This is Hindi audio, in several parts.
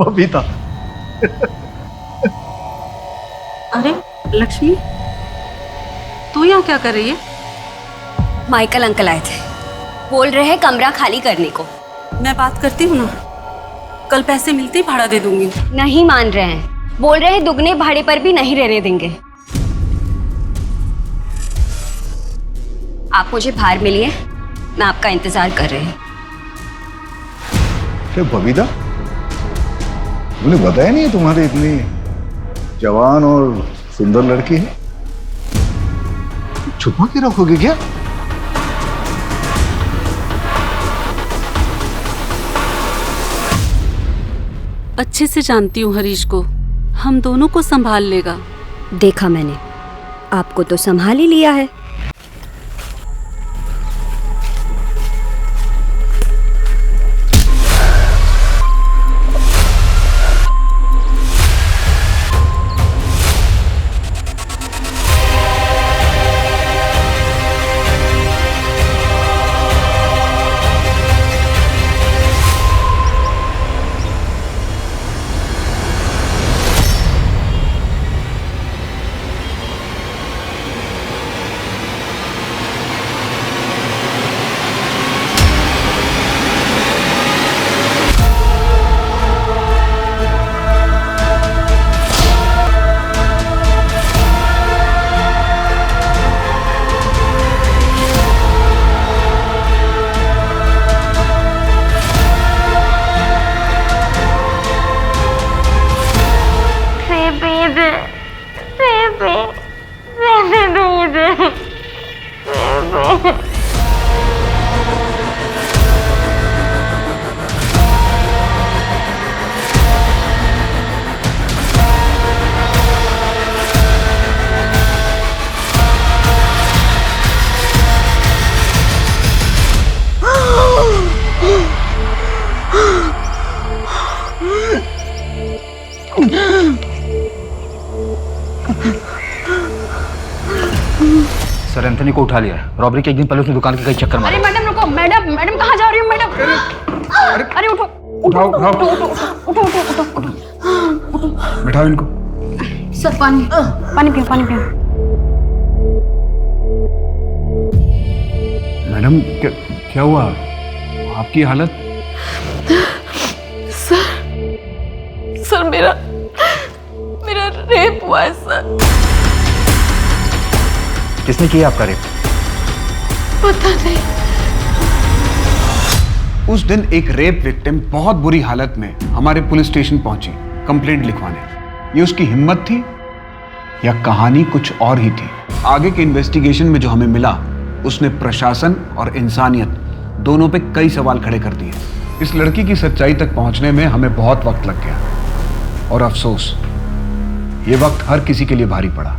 बबीता। अरे लक्ष्मी, तू यहाँ क्या कर रही है? माइकल अंकल आए थे, बोल रहे हैं कमरा खाली करने को। मैं बात करती हूँ ना, कल पैसे मिलते ही भाड़ा दे दूंगी। नहीं मान रहे हैं, बोल रहे हैं दुगने भाड़े पर भी नहीं रहने देंगे। आप मुझे बाहर मिलिए, मैं आपका इंतजार कर रही हूँ। क्या बबीता, तुमने बताया नहीं है तुम्हारी इतनी जवान और सुंदर लड़की है? छुपा के रखोगे क्या? अच्छे से जानती हूँ हरीश को, हम दोनों को संभाल लेगा। देखा मैंने, आपको तो संभाल ही लिया है। सर एंथनी को उठा लिया है। रॉबरी के एक दिन पहले उसने दुकान के कई चक्कर मारे। अरे मैडम रुको, मैडम कहाँ जा रही हो मैडम? अरे उठो उठाओ उठाओ उठो। बैठाओ इनको। सर पानी पियो। मैडम क्या हुआ आपकी हालत? सर मेरा रेप हुआ है सर। किसने किया आपका रेप? पता नहीं। उस दिन एक रेप विक्टिम बहुत बुरी हालत में हमारे पुलिस स्टेशन पहुंची कंप्लेंट लिखवाने। ये उसकी हिम्मत थी या कहानी कुछ और ही थी? आगे के इन्वेस्टिगेशन में जो हमें मिला, उसने प्रशासन और इंसानियत दोनों पे कई सवाल खड़े कर दिए। इस लड़की की सच्चाई तक पहुंचने में हमें बहुत वक्त लग गया और अफसोस, ये वक्त हर किसी के लिए भारी पड़ा।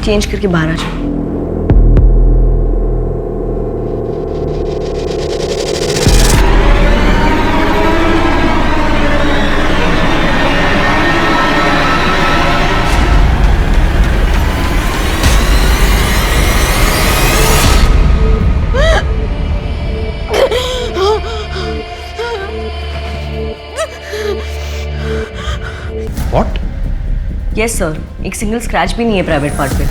चेंज करके बाहर आ जाओ। व्हाट? यस सर, एक सिंगल स्क्रैच भी नहीं है प्राइवेट पार्ट पे।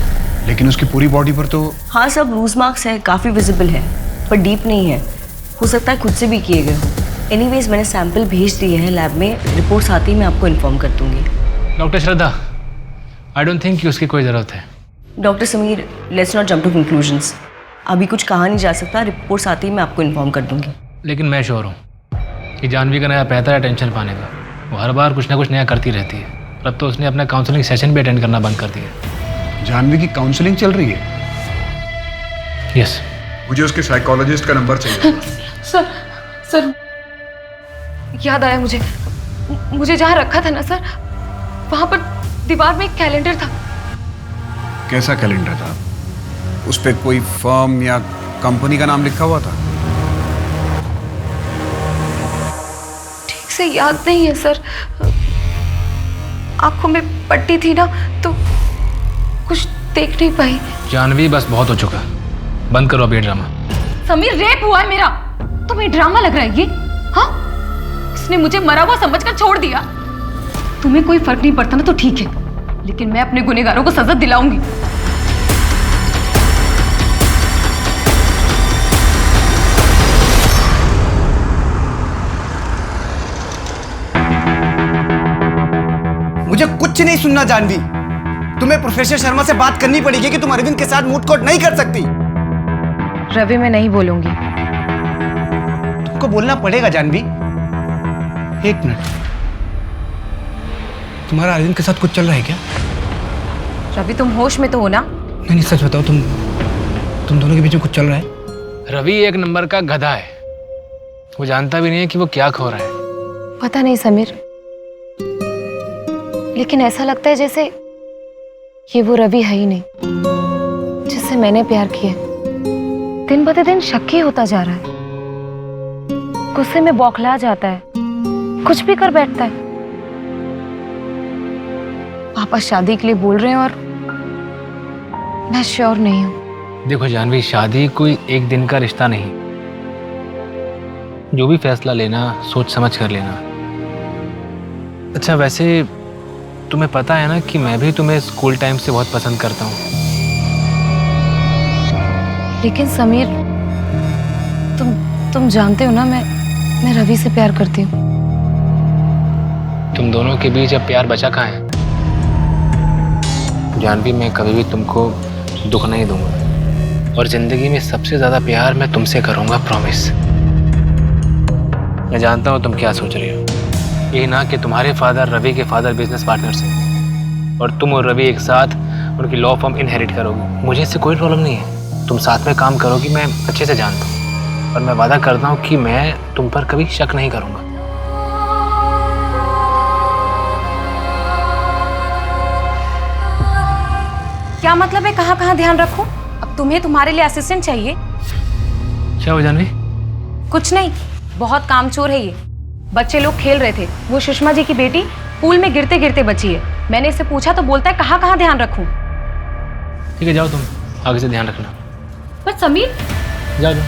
लेकिन उसकी पूरी बॉडी पर तो। हाँ सब लूज मार्क्स है, काफ़ी विजिबल है, पर डीप नहीं है। हो सकता है खुद से भी किए गए हो। एनीवेज मैंने सैंपल भेज दिए हैं लैब में, रिपोर्ट्स आती ही मैं आपको इन्फॉर्म कर दूंगी। Doctor Shraddha, I don't think कि उसकी कोई ज़रूरत है। Doctor Sameer, let's not jump to conclusions. अभी कुछ कहा नहीं जा सकता, रिपोर्ट्स आती ही मैं आपको इन्फॉर्म कर दूंगी। लेकिन मैं श्योर हूँ कि जानवी का नया पैसा है टेंशन पाने का। वो हर बार कुछ ना कुछ नया करती रहती है। अब तो उसने अपना काउंसलिंग सेशन भी अटेंड करना बंद कर दिया। जानवी की काउंसलिंग चल रही है? यस। मुझे उसके साइकोलॉजिस्ट का नंबर चाहिए। सर याद आया मुझे जहाँ रखा था ना सर, वहाँ पर दीवार में एक कैलेंडर था। कैसा कैलेंडर था? उस पे कोई फर्म या कंपनी का नाम लिखा हुआ था? ठीक से याद नहीं है सर। आंखों में पट्टी थी ना, तो कुछ देख नहीं पाई। जानवी बस बहुत हो चुका, बंद करो अभी ये ड्रामा। समीर रेप हुआ है मेरा, तुम्हें ड्रामा लग रहा है ये? हाँ, उसने मुझे मरा हुआ समझकर छोड़ दिया। तुम्हें कोई फर्क नहीं पड़ता ना तो ठीक है, लेकिन मैं अपने गुनहगारों को सजा दिलाऊंगी। मुझे कुछ नहीं सुनना जानवी। तुम्हें प्रोफेसर शर्मा से बात करनी पड़ेगी कि तुम अरविंद के साथ मूड कोर्ट नहीं कर सकती। रवि मैं नहीं बोलूंगी। तुमको बोलना पड़ेगा जानवी। एक मिनट, तुम्हारा अरविंद के साथ कुछ चल रहा है क्या? रवि तुम होश में तो हो ना? नहीं सच बताओ, तुम दोनों के बीच में कुछ चल रहा है? रवि एक नंबर का गधा है, वो जानता भी नहीं है कि वो क्या खो रहा है। पता नहीं समीर, लेकिन ऐसा लगता है जैसे ये वो रवि है ही नहीं जिससे मैंने प्यार किया। दिन ब दिन शक्की होता जा रहा है, गुस्से में बौखला जाता है, कुछ भी कर बैठता है। पापा शादी के लिए बोल रहे हैं और मैं श्योर नहीं हूं। देखो जानवी, शादी कोई एक दिन का रिश्ता नहीं, जो भी फैसला लेना सोच समझ कर लेना। अच्छा वैसे तुम्हें पता है ना कि मैं भी तुम्हें स्कूल टाइम से बहुत पसंद करता हूँ। लेकिन समीर तुम जानते हो ना मैं रवि से प्यार करती हूँ। तुम दोनों के बीच अब प्यार बचा कहाँ है? जानवी, मैं कभी भी तुमको दुख नहीं दूंगा और जिंदगी में सबसे ज्यादा प्यार मैं तुमसे करूंगा, प्रॉमिस। मैं जानता हूँ तुम क्या सोच रही हो, ये ना कि तुम्हारे फादर रवि के फादर बिजनेस पार्टनर्स हैं और तुम और रवि एक साथ उनकी लॉ फर्म इनहेरिट करोगे। मुझे इससे कोई प्रॉब्लम नहीं है, तुम साथ में काम करोगी, मैं अच्छे से जानता हूँ और मैं वादा करता हूँ कि मैं तुम पर कभी शक नहीं करूँगा। क्या मतलब है कहाँ कहाँ ध्यान रखूं? अब तुम्हें तुम्हारे लिए असिस्टेंट चाहिए? क्या हो जानवी? कुछ नहीं, बहुत कामचोर है ये। बच्चे लोग खेल रहे थे, वो सुषमा जी की बेटी पूल में गिरते गिरते बची है। मैंने इससे पूछा तो बोलता है कहाँ कहाँ ध्यान रखूं। ठीक है जाओ, तुम आगे से ध्यान रखना। पर समीर, जाओ जाओ।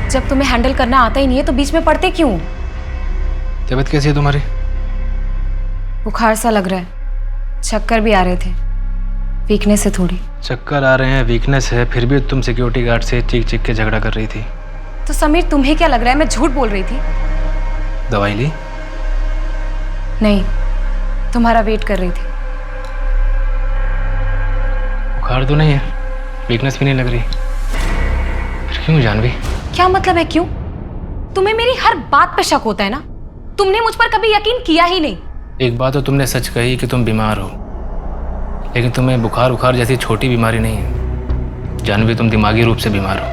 जब तुम्हें हैंडल करना आता ही नहीं है तो बीच में पड़ते क्यों? तबीयत कैसी है तुम्हारी? बुखार सा लग रहा है, चक्कर भी आ रहे थे, वीकनेस है थोड़ी। चक्कर आ रहे हैं, वीकनेस है, फिर भी तुम सिक्योरिटी गार्ड से चीख चीख के झगड़ा कर रही थी। तो समीर तुम्हें क्या लग रहा है मैं झूठ बोल रही थी? दवाई ली? नहीं, तुम्हारा वेट कर रही थी। बुखार तो नहीं है, वीकनेस भी नहीं लग रही, फिर क्यों जानवी? क्या मतलब है क्यों? तुम्हें मेरी हर बात पे शक होता है ना? तुमने मुझ पर कभी यकीन किया ही नहीं। एक बात तो तुमने सच कही कि तुम बीमार हो, लेकिन तुम्हें बुखार जैसी छोटी बीमारी नहीं है जानवी, तुम दिमागी रूप से बीमार हो।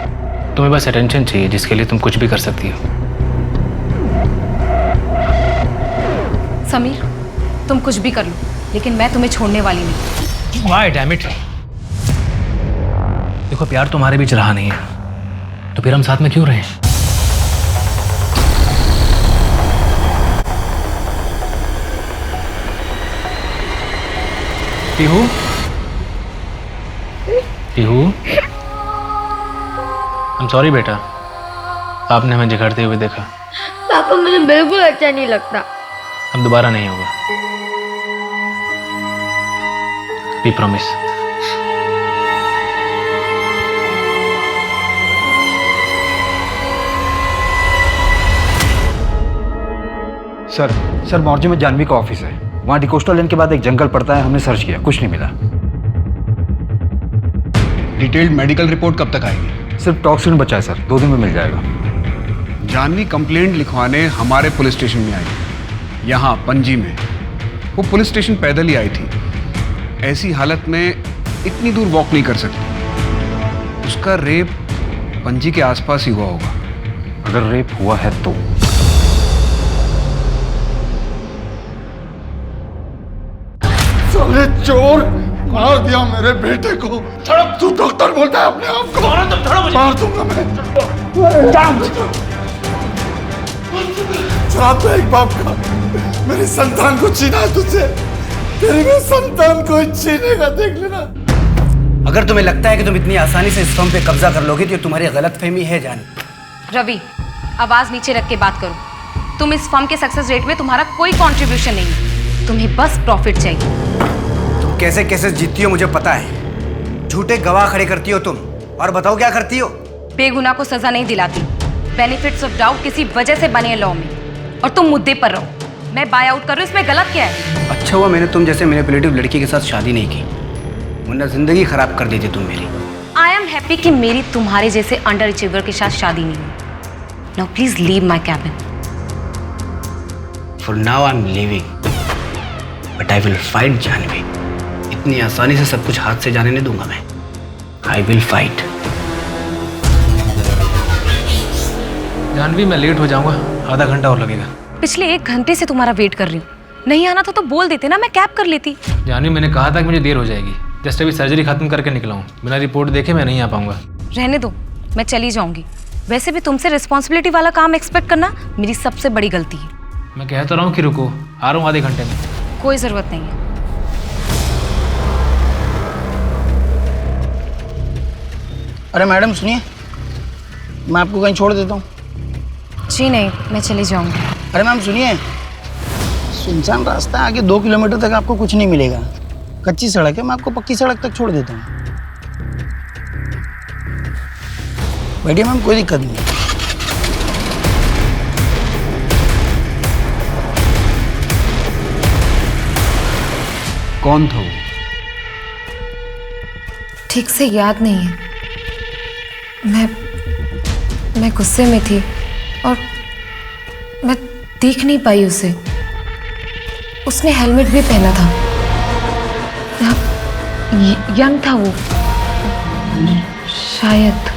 तुम्हें बस अटेंशन चाहिए जिसके लिए तुम कुछ भी कर सकती हो। समीर, तुम कुछ भी कर लो, लेकिन मैं तुम्हें छोड़ने वाली नहीं। Why, damn it? देखो प्यार तुम्हारे बीच रहा नहीं है, तो फिर हम साथ में क्यों रहे? पीहू, पीहू, I'm sorry बेटा, आपने हमें झगड़ते हुए देखा। पापा मुझे बिल्कुल अच्छा नहीं लगता। अब दोबारा नहीं होगा, वी प्रॉमिस। सर मॉर्जे में जानवी का ऑफिस है, वहाँ डिकोस्टा लेन के बाद एक जंगल पड़ता है, हमने सर्च किया, कुछ नहीं मिला। डिटेल्ड मेडिकल रिपोर्ट कब तक आएगी? सिर्फ टॉक्सिन बचा है सर, 2 दिन में मिल जाएगा। जानवी कंप्लेंट लिखवाने हमारे पुलिस स्टेशन में आई, यहाँ पणजी में। वो पुलिस स्टेशन पैदल ही आई थी, ऐसी हालत में इतनी दूर वॉक नहीं कर सकती। उसका रेप पणजी के आसपास ही हुआ होगा। अगर रेप हुआ है तो साले चोर, मार दिया मेरे बेटे को। तू डॉक्टर बोलता है अपने आप को? मार दूंगा मैं। श्राप है एक बाप का, मेरी संतान को छीना है तुझसे। तेरी भी संतान को छीनेगा, देख लेना। अगर तुम्हें लगता है कि तुम इतनी आसानी से इस फर्म पे कब्जा कर लोगे तो ये तुम्हारी गलतफहमी है जानी। रवि, आवाज नीचे रख के बात करो। तुम इस फर्म के सक्सेस रेट में तुम्हारा कोई कंट्रीब्यूशन नहीं है, तुम्हें बस प्रॉफिट चाहिए। तुम कैसे कैसे जीतती हो मुझे पता है। झूठे गवाह खड़े करती हो तुम, और बताओ क्या करती हो? बेगुनाह को सजा नहीं दिलाती। बेनिफिट्स ऑफ डाउट किसी वजह से बने हैं लॉ में, और तुम मुद्दे पर रहो। मैं बाय आउट कर रही हूँ, इसमें गलत क्या है? अच्छा हुआ मैंने तुम जैसे मैनिपुलेटिव लड़की के साथ शादी नहीं की, वरना जिंदगी खराब कर देती तुम मेरी। आई एम हैप्पी कि मेरी तुम्हारे जैसे अंडर अचीवर के साथ शादी नहीं हुई। Now please leave my cabin. For now I am leaving, but I will fight Janvi. इतनी आसानी से सब कुछ हाथ से जाने नहीं दूंगा मैं। आई विल फाइट। जानवी, मैं लेट हो जाऊंगा, आधा घंटा और लगेगा। पिछले 1 घंटे से तुम्हारा वेट कर रही हूँ। नहीं आना था तो बोल देते ना, मैं कैब कर लेती। जानवी, मैंने कहा था कि मुझे देर हो जाएगी। जस्ट अभी सर्जरी खत्म करके निकला हूँ, बिना रिपोर्ट देखे मैं नहीं आ पाऊंगा। रहने दो, मैं चली जाऊंगी। वैसे भी तुमसे रिस्पॉन्सिबिलिटी वाला काम एक्सपेक्ट करना मेरी सबसे बड़ी गलती है। मैं कह तो रहा हूँ कि रुको, आ रहा हूँ आधे घंटे में। कोई जरूरत नहीं है। अरे मैडम सुनिए, मैं आपको कहीं छोड़ देता हूँ। जी नहीं, मैं चली जाऊंगी। अरे मैम सुनिए, सुनसान रास्ता है, आगे 2 किलोमीटर तक आपको कुछ नहीं मिलेगा। कच्ची सड़क है, मैं आपको पक्की सड़क तक छोड़ देता हूँ। बैठिए मैम, कोई दिक्कत नहीं। कौन था वो? ठीक से याद नहीं है। मैं गुस्से में थी और मैं देख नहीं पाई उसे। उसने हेलमेट भी पहना था। यंग था वो शायद।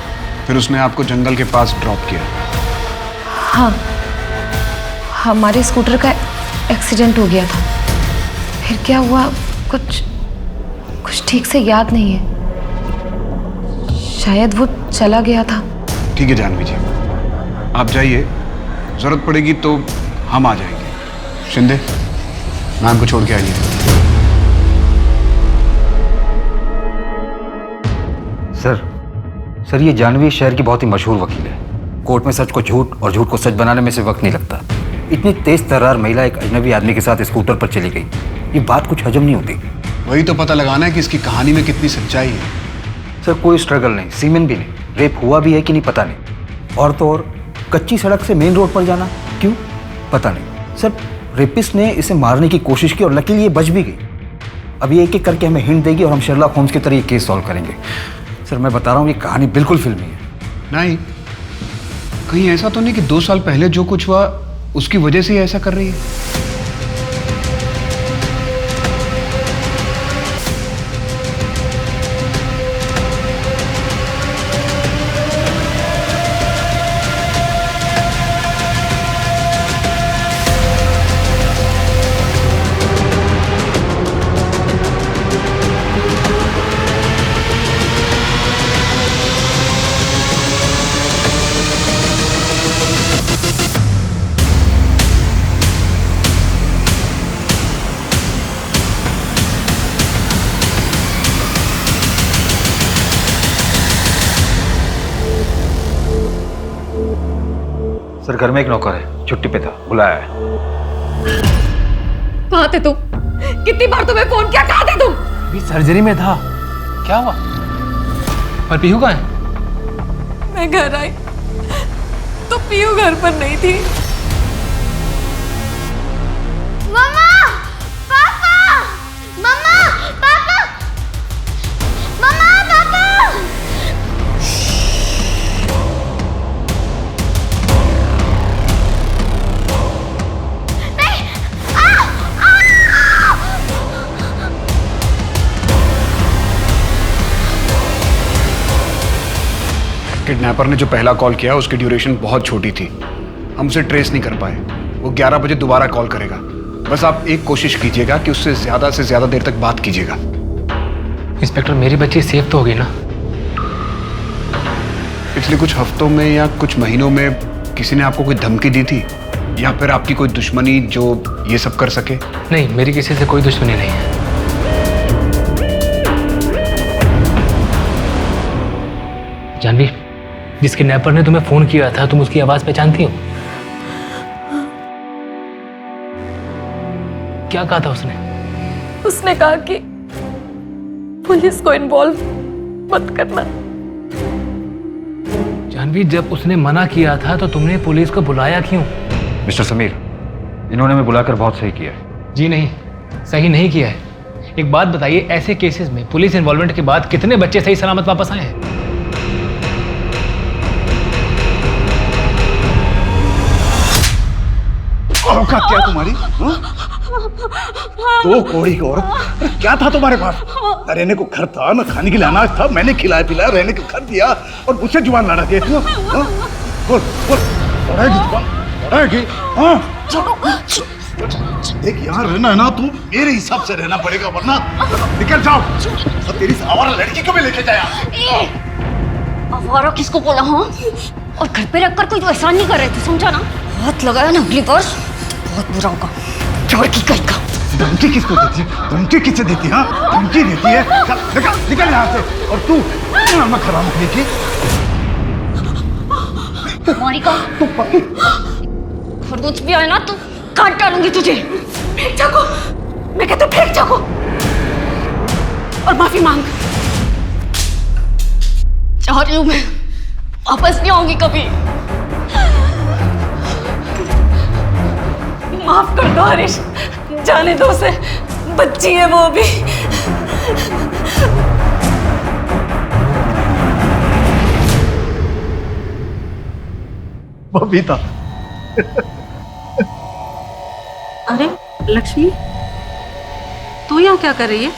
फिर उसने आपको जंगल के पास ड्रॉप किया? हाँ, हमारे स्कूटर का एक्सीडेंट हो गया था। फिर क्या हुआ कुछ ठीक से याद नहीं है। शायद वो चला गया था। ठीक है जानवी जी, आप जाइए, जरूरत पड़ेगी तो हम आ जाएंगे। शिंदे, मैम को छोड़ के आइए। सर ये जानवी शहर की बहुत ही मशहूर वकील है। कोर्ट में सच को झूठ और झूठ को सच बनाने में से वक्त नहीं लगता। इतनी तेज तर्रार महिला एक अजनबी आदमी के साथ स्कूटर पर चली गई, ये बात कुछ हजम नहीं होती। वही तो पता लगाना है कि इसकी कहानी में कितनी सच्चाई है। सर कोई स्ट्रगल नहीं, सीमेन भी नहीं, रेप हुआ भी है कि नहीं पता नहीं। और तो और कच्ची सड़क से मेन रोड पर जाना क्यों पता नहीं। सर रेपिस्ट ने इसे मारने की कोशिश की और लकीली ये बच भी गई। अब ये एक एक करके हमें हिंट देगी और हम शेरलॉक होम्स की तरह ये केस सॉल्व करेंगे। सर मैं बता रहा हूँ ये कहानी बिल्कुल फिल्मी है। नहीं, कहीं ऐसा तो नहीं कि 2 साल पहले जो कुछ हुआ उसकी वजह से ही ऐसा कर रही है? सर घर में एक नौकर है, छुट्टी पे था, बुलाया है। कहाँ थे तुम? कितनी बार तुम्हें फोन किया, कहाँ थे तुम? अभी सर्जरी में था। क्या हुआ? और पीहू कहाँ है? मैं घर आई तो पीहू घर पर नहीं थी। मम्मा, पापा, मम्मा, पापा, मम्मा, पापा। नहीं, किडनैपर ने जो पहला कॉल किया उसकी ड्यूरेशन बहुत छोटी थी, हम उसे ट्रेस नहीं कर पाए। वो 11 बजे दोबारा कॉल करेगा। बस आप एक कोशिश कीजिएगा कि उससे से ज्यादा देर तक बात कीजिएगा। इंस्पेक्टर, मेरी बच्ची सेफ तो होगी ना? पिछले कुछ हफ्तों में या कुछ महीनों में किसी ने आपको कोई धमकी दी थी या फिर आपकी कोई दुश्मनी जो ये सब कर सके? नहीं, मेरी किसी से कोई दुश्मनी नहीं है। जानवी, जिस किडनैपर ने तुम्हें फोन किया था, तुम उसकी आवाज पहचानती हो? क्या कहा था उसने? उसने कहा कि पुलिस को इन्वॉल्व मत करना। जानवी, जब उसने मना किया था तो तुमने पुलिस को बुलाया क्यों? मिस्टर समीर, इन्होंने हमें बुलाकर बहुत सही किया है। जी नहीं, सही नहीं किया है। एक बात बताइए, ऐसे केसेस में पुलिस इन्वॉल्वमेंट के बाद कितने बच्चे सही सलामत वापस आए हैं? औकात क्या तुम्हारी? दो कौड़ी की औरत, क्या था तुम्हारे पास? न रहने को घर था, न खाने के लिए अनाज था। मैंने खिलाया पिलाया, रहने को घर दिया और मुझसे जुबान लड़ा के। बोल बोल, बढ़ाएगी जुबान, बढ़ाएगी। देख, यहाँ रहना है ना, तू मेरे हिसाब से रहना पड़ेगा, वरना निकल जाओ। और तेरी आवारा लड़की को भी लेके जाया। आवारा किसको बोला? हाँ, और घर पे रखकर कोई एहसान नहीं कर रहे थे, समझा ना? हाथ लगाया ना अगली बार बहुत बुरा होगा। चोर की कहीं का। धमकी किसको देती है? धमकी किससे देती है? धमकी देती है? निकल यहाँ से। और तू नमक हराम की तुम्हारी का खरगोश भी आए ना तो काट डालूंगी तुझे। फेंक चाकू, मैं कहता हूँ फेंक चाकू और माफी मांग। चाह रही हूँ मैं, वापस नहीं आऊंगी कभी। माफ कर दो हरीश, जाने दो उसे, बच्ची है वो अभी। बबीता। अरे लक्ष्मी, तू यहाँ क्या कर रही है?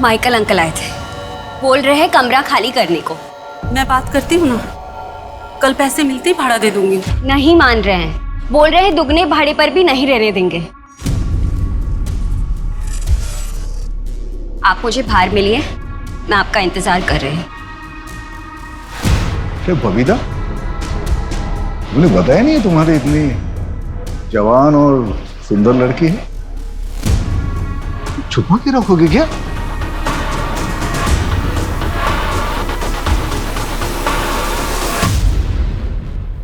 माइकल अंकल आए थे, बोल रहे हैं कमरा खाली करने को। मैं बात करती हूँ ना, कल पैसे मिलते ही भाड़ा दे दूंगी। नहीं मान रहे हैं, बोल रहे हैं दुगने भाड़े पर भी नहीं रहने देंगे। आप मुझे बाहर मिलिए, मैं आपका इंतजार कर रही हूँ। क्या बबीता, मुझे बताया नहीं तुम्हारी इतनी जवान और सुंदर लड़की है? छुपा के रखोगे क्या?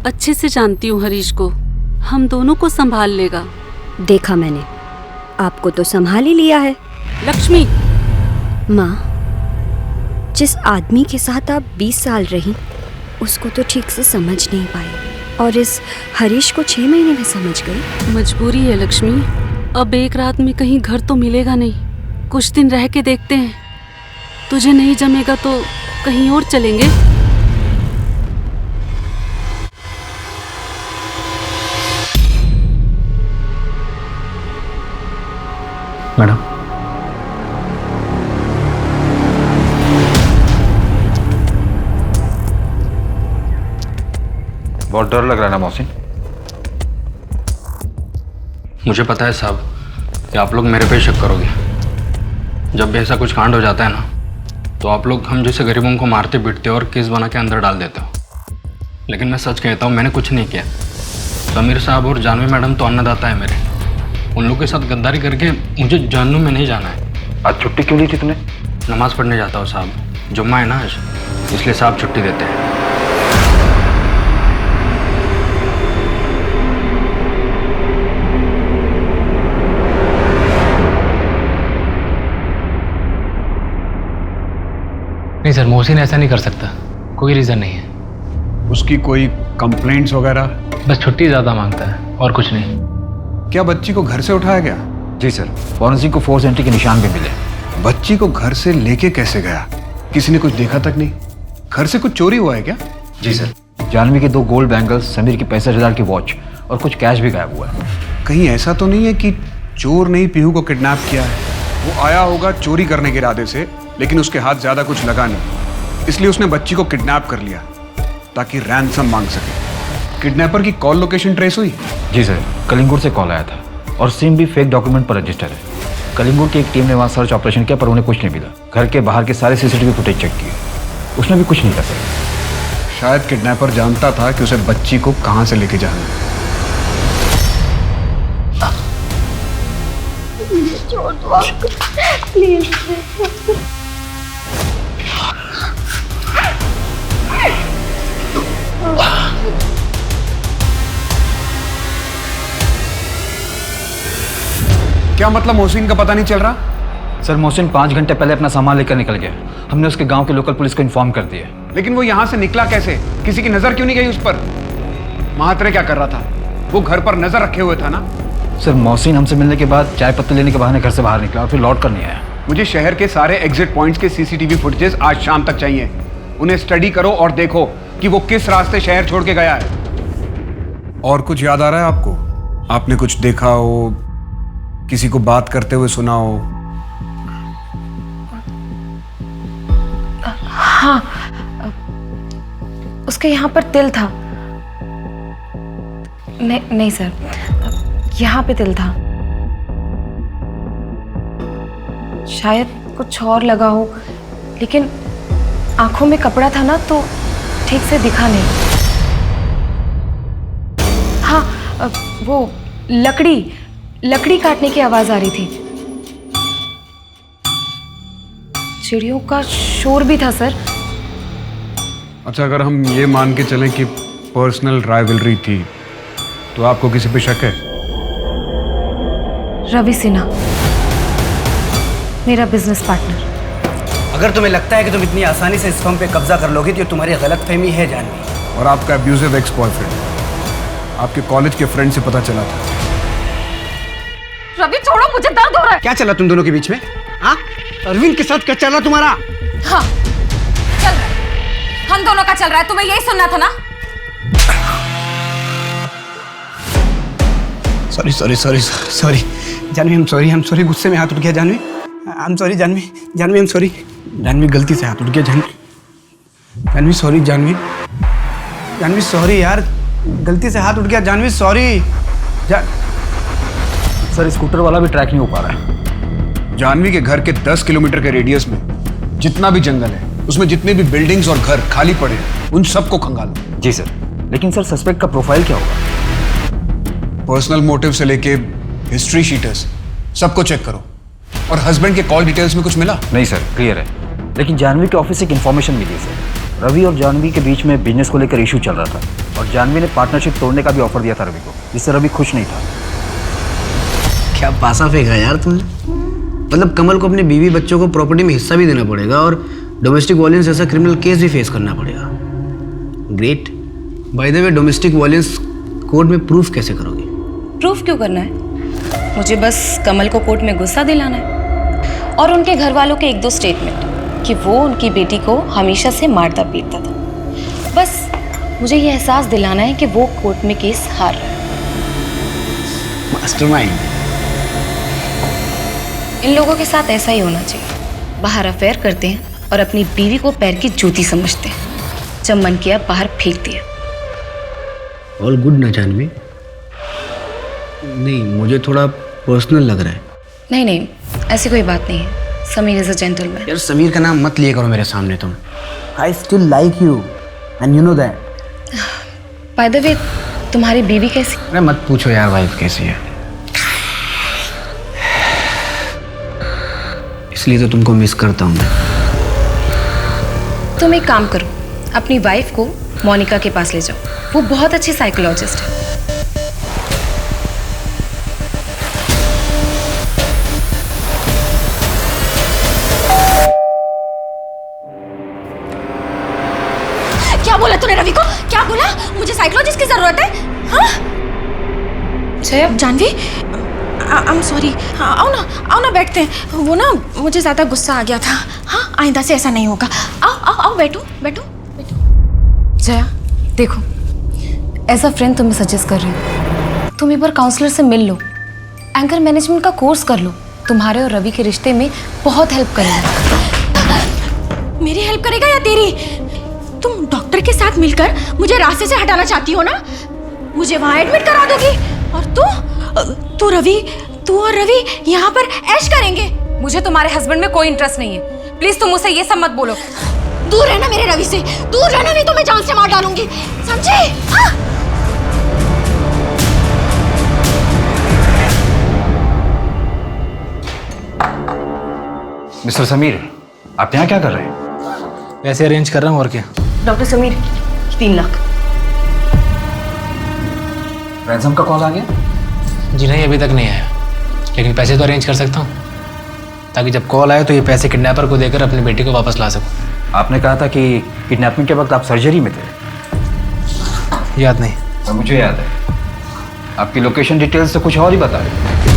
अच्छे से जानती हूँ हरीश को, हम दोनों को संभाल लेगा। देखा मैंने, आपको तो संभाल ही लिया है। लक्ष्मी, माँ, जिस आदमी के साथ आप 20 साल रही, उसको तो ठीक से समझ नहीं पाई, और इस हरीश को 6 महीने में समझ गई। मजबूरी है लक्ष्मी, अब एक रात में कहीं घर तो मिलेगा नहीं, कुछ दिन रह के देखते हैं। तुझे नहीं जमेगा तो कहीं और चलेंगे। मैडम, बहुत डर लग रहा है ना मोहसिन? मुझे पता है साहब कि आप लोग मेरे पे शक करोगे। जब भी ऐसा कुछ कांड हो जाता है ना, तो आप लोग हम जैसे गरीबों को मारते पीटते और केस बना के अंदर डाल देते हो। लेकिन मैं सच कहता हूँ, मैंने कुछ नहीं किया। समीर साहब और जानवी मैडम तो अन्नदाता है मेरे, उन लोगों के साथ गद्दारी करके मुझे जहन्नुम में नहीं जाना है। आज छुट्टी क्यों ली थी तूने? नमाज पढ़ने जाता हूँ साहब, जुम्मा है ना आज, इसलिए साहब छुट्टी देते हैं। नहीं सर, मोहसिन ऐसा नहीं कर सकता, कोई रीज़न नहीं है। उसकी कोई कंप्लेंट्स वगैरह? बस छुट्टी ज़्यादा मांगता है और कुछ नहीं। क्या बच्ची को घर से उठाया गया? जी सर, फॉरेंसिक को फोर्स एंट्री के निशान भी मिले। बच्ची को घर से लेके कैसे गया? किसी ने कुछ देखा तक नहीं? घर से कुछ चोरी हुआ है क्या? जी सर, जानवी के 2 गोल्ड बैंगल्स, समीर की 65,000 की वॉच और कुछ कैश भी गायब हुआ है। कहीं ऐसा तो नहीं है कि चोर ने ही पीहू को किडनैप किया है? वो आया होगा चोरी करने के इरादे से, लेकिन उसके हाथ ज्यादा कुछ लगा नहीं, इसलिए उसने बच्ची को किडनैप कर लिया ताकि रैंसम मांग सके। किडनैपर की कॉल लोकेशन ट्रेस हुई? जी सर, कलिंगुर से कॉल आया था और सिम भी फेक डॉक्यूमेंट पर रजिस्टर है। कलिंगुर की एक टीम ने वहाँ सर्च ऑपरेशन किया पर उन्हें कुछ नहीं मिला। घर के बाहर के सारे सीसीटीवी फुटेज चेक किए, उसने भी कुछ नहीं कर। शायद किडनैपर जानता था कि उसे बच्ची को कहाँ से लेके जाना है। प्लीज। क्या मतलब मोहसिन का पता नहीं चल रहा? सर मोहसिन 5 घंटे पहले अपना सामान लेकर निकल गया। हमने उसके गांव के लोकल पुलिस को इन्फॉर्म कर दिया। लेकिन वो यहाँ से निकला कैसे? किसी की नजर क्यों नहीं गई उस पर? महात्रे क्या कर रहा था? वो घर पर नजर रखे हुए था ना? सर मोहसिन हमसे मिलने के बाद चाय पत्ती लेने के बहाने घर से बाहर निकला और फिर लौट कर नहीं आया। मुझे शहर के सारे एग्जिट पॉइंट्स के सीसीटीवी फुटेजेस आज शाम तक चाहिए। उन्हें स्टडी करो और देखो कि वो किस रास्ते शहर छोड़ के गया है। और कुछ याद आ रहा है आपको? आपने कुछ देखा हो, किसी को बात करते हुए सुना हो? हाँ, उसके यहाँ पर तिल था। नहीं सर, यहाँ पे तिल था। शायद कुछ और लगा हो, लेकिन आंखों में कपड़ा था ना तो ठीक से दिखा नहीं। हाँ, वो लकड़ी काटने की आवाज आ रही थी। चिड़ियों का शोर भी था सर। अच्छा, अगर हम ये मान के चलें कि पर्सनल राइवलरी थी, तो आपको किसी पे शक है? रवि सिन्हा, मेरा बिजनेस पार्टनर। अगर तुम्हें लगता है कि तुम इतनी आसानी से इस फर्म पे कब्जा कर लोगी तो तुम्हारी गलतफहमी है जानवी। और आपका अब्यूजिव एक्स बॉयफ्रेंड आपके कॉलेज के फ्रेंड से पता चला था। रवि छोड़ो, मुझे दर्द हो रहा है। क्या चला तुम दोनों के बीच में? हाँ, अरविंद के साथ क्या चल रहा तुम्हारा? हाँ, चल रहा है। हम दोनों का चल रहा है, तुम्हें यही सुनना था ना? सॉरी जानवी, हम सॉरी, गुस्से में हाथ उठ गया Janvi. I am sorry Janvi, I am sorry Janvi, गलती से हाथ उठ गया जानवी सॉरी जानवी सॉरी यार, गलती से हाथ उठ गया जानवी सॉरी। सर स्कूटर वाला भी ट्रैक नहीं हो पा रहा है। जानवी के घर के 10 किलोमीटर के रेडियस में जितना भी जंगल है, उसमें जितने भी बिल्डिंग्स और घर खाली पड़े हैं, उन सबको खंगालो। जी सर, लेकिन सर सस्पेक्ट का प्रोफाइल क्या होगा? पर्सनल मोटिव से लेके हिस्ट्री शीटर्स सबको चेक करो। और हस्बैंड के कॉल डिटेल्स में कुछ मिला? नहीं सर, क्लियर है। लेकिन जानवी के ऑफिस से एक इन्फॉर्मेशन मिली सर। रवि और जानवी के बीच में बिजनेस को लेकर इशू चल रहा था और जानवी ने पार्टनरशिप तोड़ने का भी ऑफर दिया था रवि को, जिससे रवि खुश नहीं था। क्या पासा फेंका यार तुमने? मतलब कमल को अपनी बीवी बच्चों को प्रॉपर्टी में हिस्सा भी देना पड़ेगा और डोमेस्टिक वायलेंस जैसा क्रिमिनल केस भी फेस करना पड़ेगा। Great. By the way, domestic violence court में प्रूफ कैसे करोगे? प्रूफ क्यों करना है? मुझे बस कमल को कोर्ट में गुस्सा दिलाना है और उनके घर वालों के 1-2 स्टेटमेंट कि वो उनकी बेटी को हमेशा से मारता पीटता था। बस मुझे ये एहसास दिलाना है कि वो कोर्ट में केस हार रहा है। मास्टरमाइंड। इन लोगों के साथ ऐसा ही होना चाहिए। बाहर अफेयर करते हैं और अपनी बीवी को पैर की जूती समझते हैं। जब मन किया बाहर फेंक दिया। ऑल गुड ना जानवी? नहीं, मुझे थोड़ा पर्सनल लग रहा है। नहीं, ऐसी कोई बात नहीं है। Sameer is a gentleman. यार समीर का नाम मत लिया करो मेरे सामने तुम। I still like you and you know that. By the way, तुम्हारी बीवी कैसी? अरे मत पूछो यार, वाइफ कैसी है। इसलिए तो तुमको मिस करता हूँ मैं। तुम एक काम करो, अपनी वाइफ को मोनिका के पास ले जाओ। वो बहुत अच्छी साइकोलॉजिस्ट है। क्या बोला तूने रवि को? क्या बोला? मुझे साइकोलॉजिस्ट की जरूरत है? हाँ? Janvi, I am sorry. आओ ना बैठते हैं। वो ना मुझे ज्यादा गुस्सा आ गया था। हाँ, आइंदा से ऐसा नहीं होगा। आओ बैठो। जया, देखो, एज अ फ्रेंड तुम्हें सजेस्ट कर रही हूँ, तुम एक बार काउंसलर से मिल लो, एंकर मैनेजमेंट का कोर्स कर लो। तुम्हारे और रवि के रिश्ते में बहुत हेल्प करेगा। मेरी हेल्प करेगा या तेरी? तुम डॉक्टर के साथ मिलकर मुझे रास्ते से हटाना चाहती हो ना? मुझे वहां एडमिट करा दोगी और तू और रवि यहाँ पर ऐश करेंगे। मुझे तुम्हारे हस्बैंड में कोई इंटरेस्ट नहीं है। प्लीज तुम मुझसे ये सब मत बोलो। दूर रहना मेरे रवि से, दूर रहना, नहीं तो मैं जान से मार डालूंगी, समझे? हाँ? मिस्टर समीर, आप यहाँ क्या कर रहे हैं? वैसे अरेंज कर रहा हूँ और क्या। डॉक्टर समीर 3 लाख। रैंसम का कॉल आ गया? जी नहीं, अभी तक नहीं आया, लेकिन पैसे तो अरेंज कर सकता हूँ, ताकि जब कॉल आए तो ये पैसे किडनैपर को देकर अपनी बेटी को वापस ला सकूँ। आपने कहा था कि किडनैपिंग के वक्त आप सर्जरी में थे। याद नहीं। और मुझे याद है, आपकी लोकेशन डिटेल्स तो कुछ और ही बता रहे।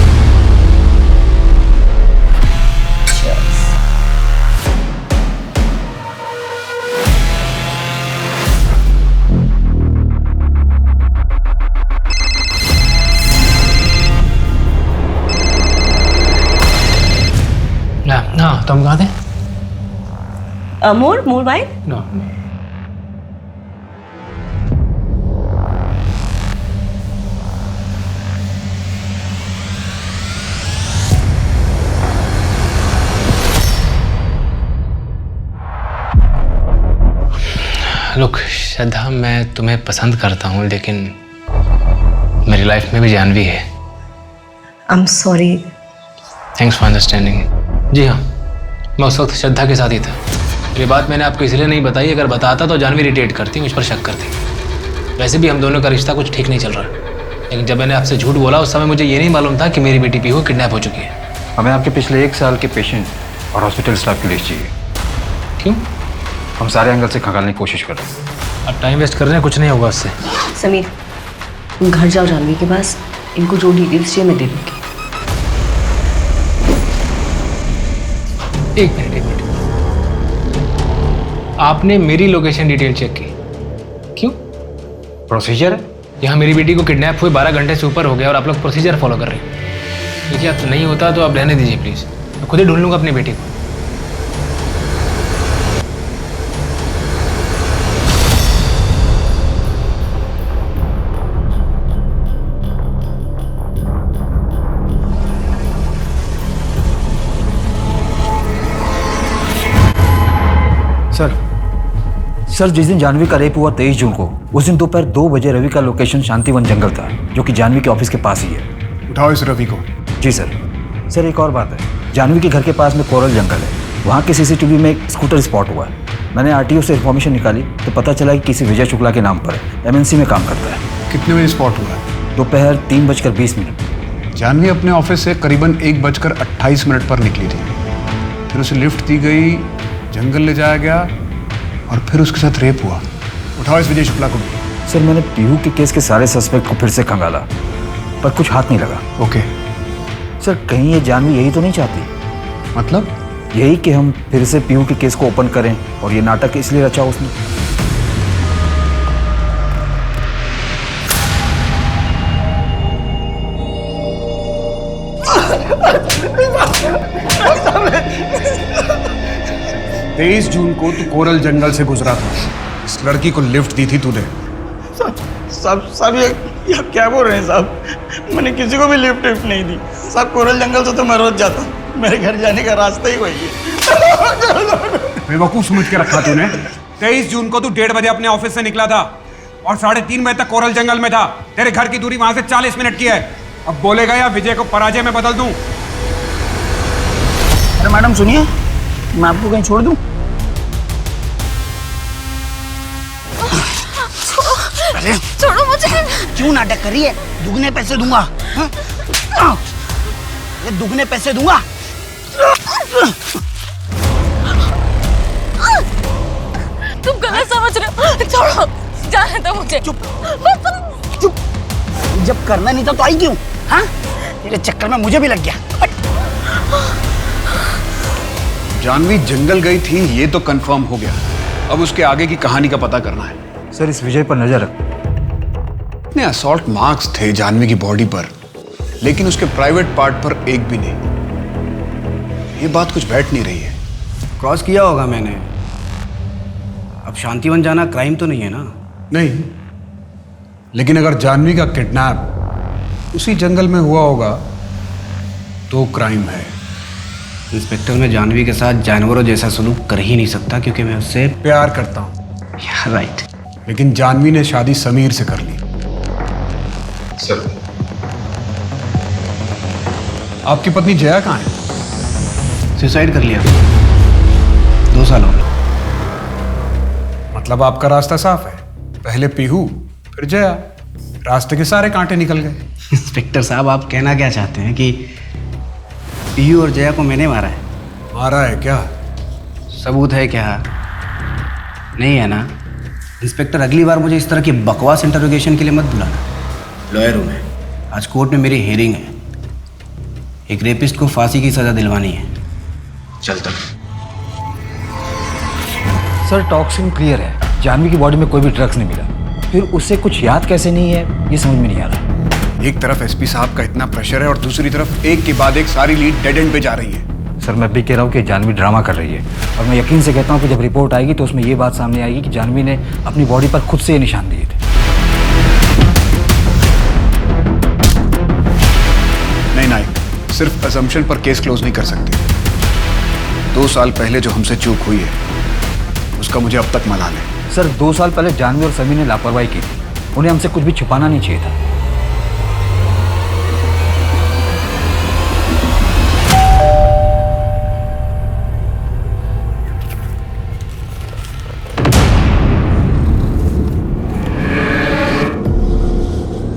हाँ, तो हम कहाँ थे? मोर भाई। नो। लुक श्रद्धा, मैं तुम्हें पसंद करता हूँ, लेकिन मेरी लाइफ में भी जानवी है। I am sorry. Thanks for understanding. जी हाँ, मैं उस वक्त श्रद्धा के साथ ही था। ये बात मैंने आपको इसलिए नहीं बताई, अगर बताता तो जानवी इरिटेट करती, मुझ पर शक करती। वैसे भी हम दोनों का रिश्ता कुछ ठीक नहीं चल रहा, लेकिन जब मैंने आपसे झूठ बोला उस समय मुझे ये नहीं मालूम था कि मेरी बेटी पीहू किडनैप हो चुकी है। हमें आपके पिछले 1 साल के पेशेंट और हॉस्पिटल स्टाफ की लिस्ट चाहिए। क्यों? हम सारे एंगल से खंगालने की कोशिश कर रहे हैं। अब टाइम वेस्ट कर रहे हैं, कुछ नहीं होगा उससे। समीर, तुम घर जाओ जानवी के पास, इनको जो डिटेल्स चाहिए मैं दे दूँगी। एक मिनट। आपने मेरी लोकेशन डिटेल चेक की? क्यों? प्रोसीजर है। यहाँ मेरी बेटी को किडनैप हुए 12 घंटे से ऊपर हो गया और आप लोग प्रोसीजर फॉलो कर रहे हैं। देखिए, अब नहीं होता तो आप रहने दीजिए प्लीज़, मैं खुद ही ढूंढ लूँगा अपनी बेटी को। सर, जिस दिन जानवी का रेप हुआ 23 जून को, उस दिन दोपहर 2 बजे रवि का लोकेशन शांतिवन जंगल था, जो कि जानवी के ऑफिस के पास ही है। उठाओ इस रवि को। जी सर, एक और बात है, जानवी के घर के पास में कोरल जंगल है, वहाँ के CCTV में एक स्कूटर स्पॉट हुआ है। मैंने RTO से इन्फॉर्मेशन निकाली तो पता चला कि किसी विजय शुक्ला के नाम पर MNC में काम करता है। कितने बजे स्पॉट हुआ है? दोपहर 3:20 जानवी अपने ऑफिस से करीबन 1:28 पर निकली थी। फिर उसे लिफ्ट दी गई, जंगल ले जाया गया और फिर उसके साथ रेप हुआ। उठाओ इस विजय शुक्ला को भी। सर, मैंने पीहू के केस के सारे सस्पेक्ट को फिर से खंगाला, पर कुछ हाथ नहीं लगा। ओके। सर, कहीं ये जानवी यही तो नहीं चाहती? मतलब? यही कि हम फिर से पीहू के केस को ओपन करें, और ये नाटक इसलिए रचा उसने। तेईस जून को तू कोरल जंगल से गुजरा था, इस लड़की को लिफ्ट दी थी तूने। साहब ये क्या बोल रहे हैं साहब? मैंने किसी को भी लिफ्ट नहीं दी साहब। कोरल जंगल से तो मैं रोज जाता हूँ, मेरे घर जाने का रास्ता ही वही है। बेवकूफ समझ के रखा तूने। 23 जून को तू 1:30 बजे अपने ऑफिस से निकला था और 3:30 बजे तक कोरल जंगल में था। तेरे घर की दूरी वहां से 40 मिनट की है। अब बोलेगा या विजय को पराजय में बदल दूं? अरे मैडम सुनिए, मैं आपको कहीं छोड़ दूं? अरे छोड़ो मुझे। क्यों नाटक कर रही है? दुगने पैसे दूंगा। ये दुगने पैसे दूंगा। तुम गलत समझ रहे हो। छोड़ो, जाने दो मुझे। चुप। जब करना नहीं था तो आई क्यों? हाँ, तेरे चक्कर में मुझे भी लग गया। जानवी जंगल गई थी ये तो कंफर्म हो गया, अब उसके आगे की कहानी का पता करना है। सर, इस विजय पर नजर रख। इतने असॉल्ट मार्क्स थे जानवी की बॉडी पर, लेकिन उसके प्राइवेट पार्ट पर एक भी नहीं। ये बात कुछ बैठ नहीं रही है। क्रॉस किया होगा मैंने। अब शांतिवन जाना क्राइम तो नहीं है ना? नहीं, लेकिन अगर जानवी का किडनैप उसी जंगल में हुआ होगा तो क्राइम है। इंस्पेक्टर, मैं जानवी के साथ जानवरों जैसा सलूक कर ही नहीं सकता, क्योंकि मैं उससे प्यार करता हूं। राइट। लेकिन जानवी ने शादी समीर से कर ली। सर, आपकी पत्नी जया कहाँ है? सुसाइड कर लिया 2 साल हो गए। मतलब आपका रास्ता साफ है, पहले पीहू फिर जया, रास्ते के सारे कांटे निकल गए। इंस्पेक्टर साहब, आप कहना क्या चाहते हैं कि पीयू और जया को मैंने मारा है? मारा है क्या? सबूत है क्या? नहीं है ना? इंस्पेक्टर, अगली बार मुझे इस तरह की बकवास इंटरोगेशन के लिए मत बुलाना। लॉयर हूँ मैं, आज कोर्ट में मेरी हियरिंग है। एक रेपिस्ट को फांसी की सज़ा दिलवानी है। चलता। सर टॉक्सिन क्लियर है, जानवी की बॉडी में कोई भी ड्रग्स नहीं मिला, फिर उससे कुछ याद कैसे नहीं है ये समझ में नहीं आ रहा। एक तरफ एसपी साहब का इतना प्रेशर है और दूसरी तरफ एक के बाद एक सारी लीड डेड एंड पे जा रही है। सर मैं भी कह रहा हूँ कि जानवी ड्रामा कर रही है, और मैं यकीन से कहता हूँ कि जब रिपोर्ट आएगी तो उसमें ये बात सामने आएगी कि जानवी ने अपनी बॉडी पर खुद से ये निशान दिए थे। नहीं नाइक, सिर्फ असम्पशन पर केस क्लोज नहीं कर सकते। 2 साल पहले जो हमसे चूक हुई है उसका मुझे अब तक मलाल है। सर 2 साल पहले जानवी और समी ने लापरवाही की थी, उन्हें हमसे कुछ भी छुपाना नहीं चाहिए था।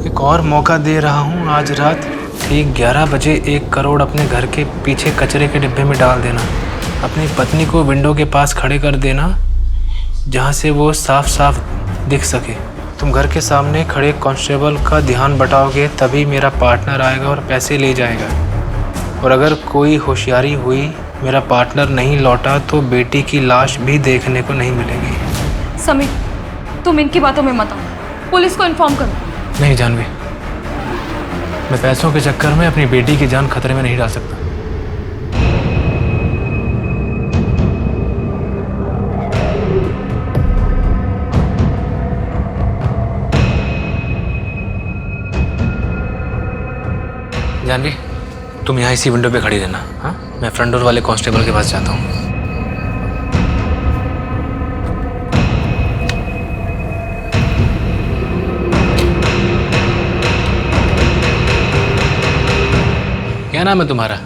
एक और मौका दे रहा हूँ, आज रात ठीक 11 बजे 1 करोड़ अपने घर के पीछे कचरे के डिब्बे में डाल देना। अपनी पत्नी को विंडो के पास खड़े कर देना जहाँ से वो साफ साफ दिख सके। तुम घर के सामने खड़े कांस्टेबल का ध्यान बटाओगे तभी मेरा पार्टनर आएगा और पैसे ले जाएगा। और अगर कोई होशियारी हुई, मेरा पार्टनर नहीं लौटा तो बेटी की लाश भी देखने को नहीं मिलेगी। समीर, तुम इनकी बातों में मत आओ, पुलिस को इन्फॉर्म करो। नहीं जानवी, मैं पैसों के चक्कर में अपनी बेटी की जान खतरे में नहीं डाल सकता। जानवी, तुम यहाँ इसी विंडो पे खड़ी रहना। हाँ, मैं फ्रंट डोर वाले कांस्टेबल के पास जाता हूँ। क्या नाम है तुम्हारा?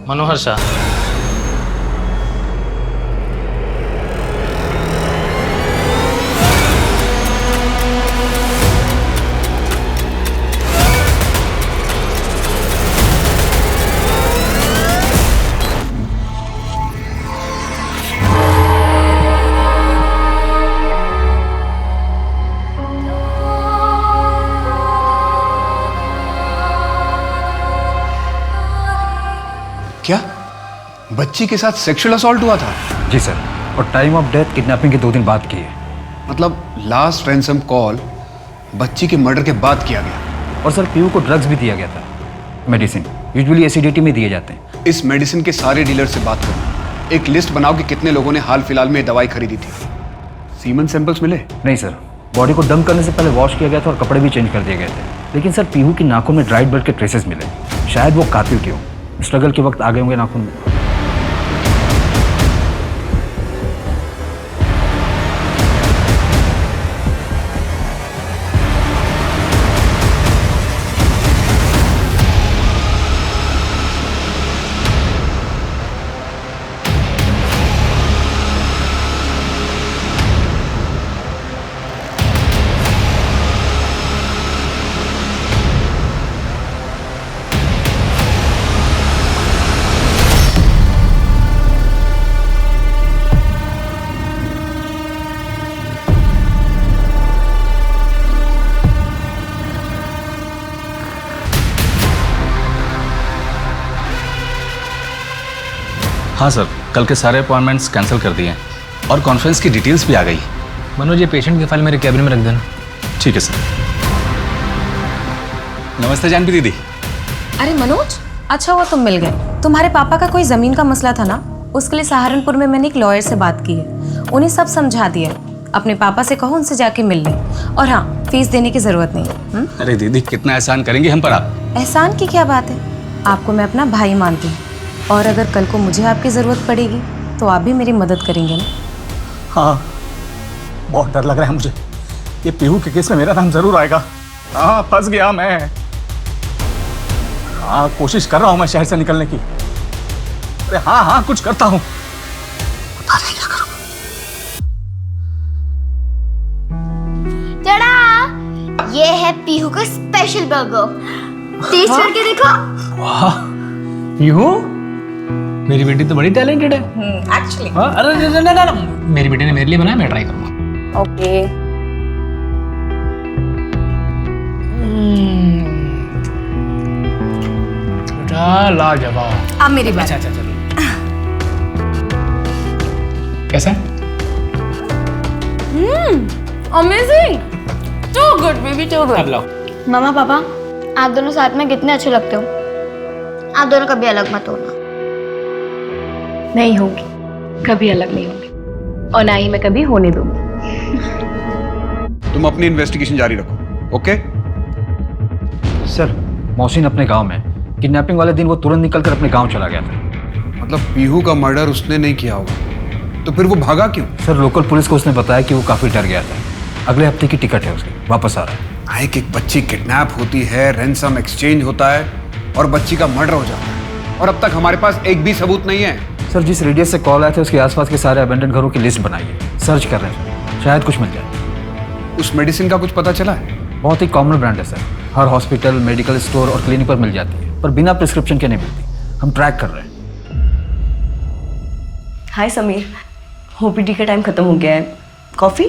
मनोहर शाह। क्या बच्ची के साथ सेक्सुअल असॉल्ट हुआ था? जी सर, और टाइम ऑफ डेथ किडनैपिंग के 2 दिन बाद की है। मतलब लास्ट रैंसम कॉल बच्ची के मर्डर के बाद किया गया। और सर पीयू को ड्रग्स भी दिया गया था, मेडिसिन, यूजुअली एसिडिटी में दिए जाते हैं। इस मेडिसिन के सारे डीलर से बात करो, एक लिस्ट बनाओ कि कितने लोगों ने हाल फिलहाल में दवाई खरीदी थी। सीमन सैंपल्स मिले? नहीं सर, बॉडी को डंप करने से पहले वॉश किया गया था और कपड़े भी चेंज कर दिए गए थे। लेकिन सर पीहू की नाखून में ड्राइड ब्लड के ट्रेसेस मिले, शायद वो कातिल के हों। स्ट्रगल के वक्त आ गए होंगे नाखून में। हाँ सर, कल के सारे अपॉइंटमेंट्स कैंसिल कर दिए हैं और कॉन्फ्रेंस की डिटेल्स भी आ गई। मनोज, ये पेशेंट की फाइल मेरे कैबिन में रख देना। ठीक है सर। नमस्ते जानवी दीदी। अरे मनोज, अच्छा हुआ तुम मिल गए। तुम्हारे पापा का कोई ज़मीन का मसला था ना, उसके लिए सहारनपुर में मैंने एक लॉयर से बात की है, उन्हें सब समझा दिया। अपने पापा से कहो उनसे जाके मिल लें, और हाँ, फीस देने की ज़रूरत नहीं है। अरे दीदी, कितना एहसान करेंगे हम पर आप। एहसान की क्या बात है, आपको मैं अपना भाई मानती हूँ, और अगर कल को मुझे आपकी ज़रूरत पड़ेगी तो आप भी मेरी मदद करेंगे ना? हाँ, बहुत डर लग रहा है मुझे। ये पीहू के केस में मेरा नाम जरूर आएगा। हाँ, फंस गया मैं। हाँ, कोशिश कर रहा हूँ मैं शहर से निकलने की। अरे हाँ हाँ कुछ करता हूँ। टड़ा, ये है पीहू का स्पेशल बर्गर, टेस्ट करके देखो। वाह, पीहू, मेरी बेटी तो बड़ी टैलेंटेड है। एक्चुअली अरे ना, मेरी बेटी ने मेरे लिए बनाया, मैं ट्राई करूंगा। ओके। लाजवाब। अब मेरी बात। अच्छा, कैसा है? Amazing, too good baby, too अब गुड। लाओ। मामा पापा, आप दोनों साथ में कितने अच्छे लगते हो। आप दोनों कभी अलग मत होना। नहीं होंगी, कभी अलग नहीं होंगी, और ना ही मैं कभी होने दूंगी। तुम अपनी इन्वेस्टिगेशन जारी रखो, ओके? सर, मोहसिन अपने गांव में किडनैपिंग वाले दिन वो तुरंत निकलकर अपने गांव चला गया था। मतलब पीहू का मर्डर उसने नहीं किया होगा, तो फिर वो भागा क्यों? सर, लोकल पुलिस को उसने बताया कि वो काफी डर गया था। अगले हफ्ते की टिकट है उसकी, वापस आ रहा है। एक बच्ची किडनैप होती है, रैंसम एक्सचेंज होता है और बच्ची का मर्डर हो जाता है, और अब तक हमारे पास एक भी सबूत नहीं है। सर, जिस रेडियस से कॉल आए थे उसके आसपास के सारे अबेंडन घरों की लिस्ट बनाई है, सर्च कर रहे हैं, शायद कुछ मिल जाए। उस मेडिसिन का कुछ पता चला है? बहुत ही कॉमन ब्रांड है सर, हर हॉस्पिटल, मेडिकल स्टोर और क्लिनिक पर मिल जाती है, पर बिना प्रिस्क्रिप्शन के नहीं मिलती। हम ट्रैक कर रहे हैं। हाय समीर, ओपीडी का टाइम खत्म हो गया है, कॉफी?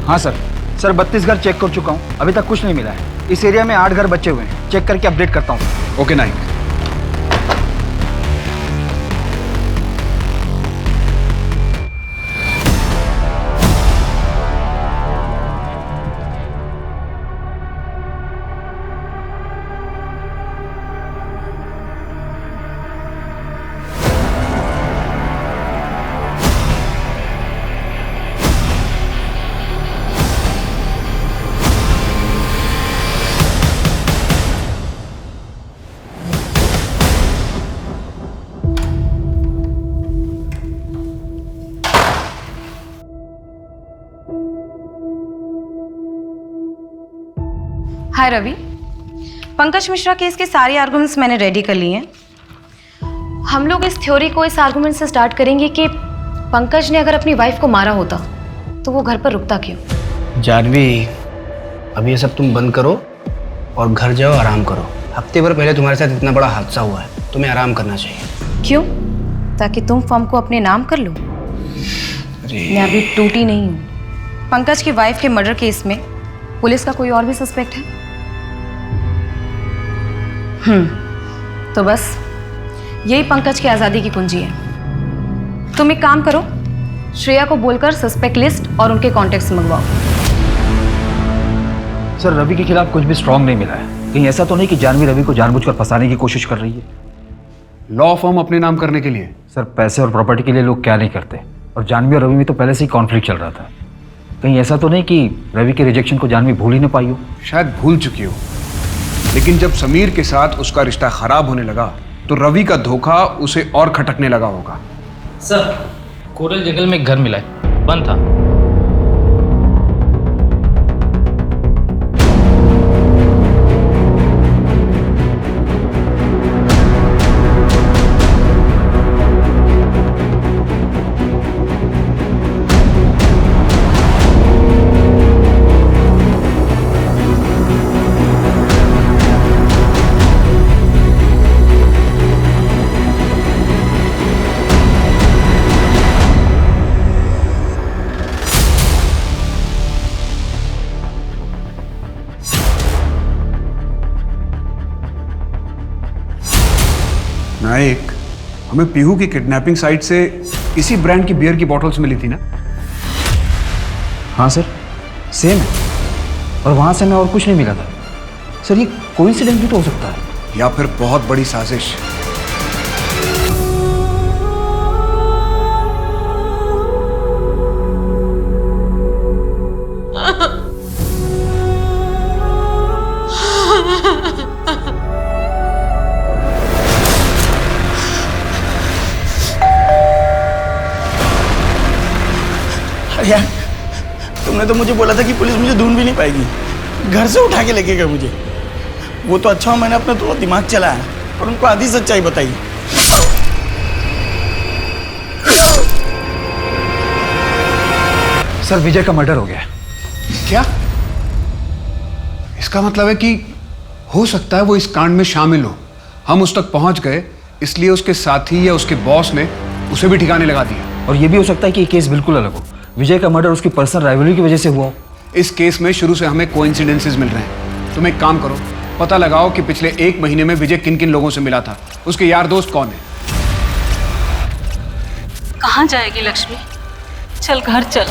हाँ सर, 32 घर चेक कर चुका हूँ, अभी तक कुछ नहीं मिला है। इस एरिया में 8 घर बचे हुए हैं, चेक करके अपडेट करता हूँ। ओके नाइक। हाय रवि, पंकज मिश्रा केस के सारे आर्गुमेंट्स मैंने रेडी कर लिए हैं। हम लोग इस थ्योरी को इस आर्गुमेंट से स्टार्ट करेंगे कि पंकज ने अगर अपनी वाइफ को मारा होता तो वो घर पर रुकता क्यों। जानवी, अब ये सब तुम बंद करो और घर जाओ, आराम करो। हफ्ते भर पहले तुम्हारे साथ इतना बड़ा हादसा हुआ है, तुम्हें आराम करना चाहिए। क्यों? ताकि तुम फॉर्म को अपने नाम कर लो। मैं अभी टूटी नहीं हूँ। पंकज की वाइफ के मर्डर केस में पुलिस का कोई और भी सस्पेक्ट है? तो बस यही पंकज की आज़ादी की कुंजी है। तुम एक काम करो, श्रेया को बोलकर सस्पेक्ट लिस्ट और उनके कॉन्टेक्ट्स मंगवाओ। सर, रवि के खिलाफ कुछ भी स्ट्रांग नहीं मिला है। कहीं ऐसा तो नहीं कि जानवी रवि को जानबूझकर फंसाने की कोशिश कर रही है? लॉ फर्म अपने नाम करने के लिए? सर, पैसे और प्रॉपर्टी के लिए लोग क्या नहीं करते, और जानवी और रवि में तो पहले से ही कॉन्फ्लिक्ट चल रहा था। कहीं ऐसा तो नहीं कि रवि के रिजेक्शन को जानवी भूल ही ना पाई हो? शायद भूल चुकी हो, लेकिन जब समीर के साथ उसका रिश्ता खराब होने लगा तो रवि का धोखा उसे और खटकने लगा होगा। सर, कोरल जंगल में एक घर मिला है, बंद था। नायक, हमें पीहू की किडनैपिंग साइट से इसी ब्रांड की बियर की बॉटल्स मिली थी ना? हाँ सर, सेम है, और वहाँ से हमें और कुछ नहीं मिला था। सर, ये कोइंसिडेंस भी तो हो सकता है, या फिर बहुत बड़ी साजिश। यार, तुमने तो मुझे बोला था कि पुलिस मुझे ढूंढ भी नहीं पाएगी। घर से उठा के लेके गए मुझे। वो तो अच्छा, मैंने अपना थोड़ा दिमाग चलाया और उनको आधी सच्चाई बताई। सर विजय का मर्डर हो गया। क्या? इसका मतलब है कि हो सकता है वो इस कांड में शामिल हो। हम उस तक पहुंच गए, इसलिए उसके साथी या उसके बॉस ने उसे भी ठिकाने लगा दिया। और ये भी हो सकता है कि ये केस बिल्कुल अलग हो। विजय का मर्डर उसकी पर्सनल राइवलरी की वजह से हुआ हो। इस केस में शुरू से हमें कोइंसिडेंसेस मिल रहे हैं। तुम एक काम करो, पता लगाओ कि पिछले 1 महीने में विजय किन किन लोगों से मिला था, उसके यार दोस्त कौन है। कहाँ जाएगी लक्ष्मी? चल घर चल।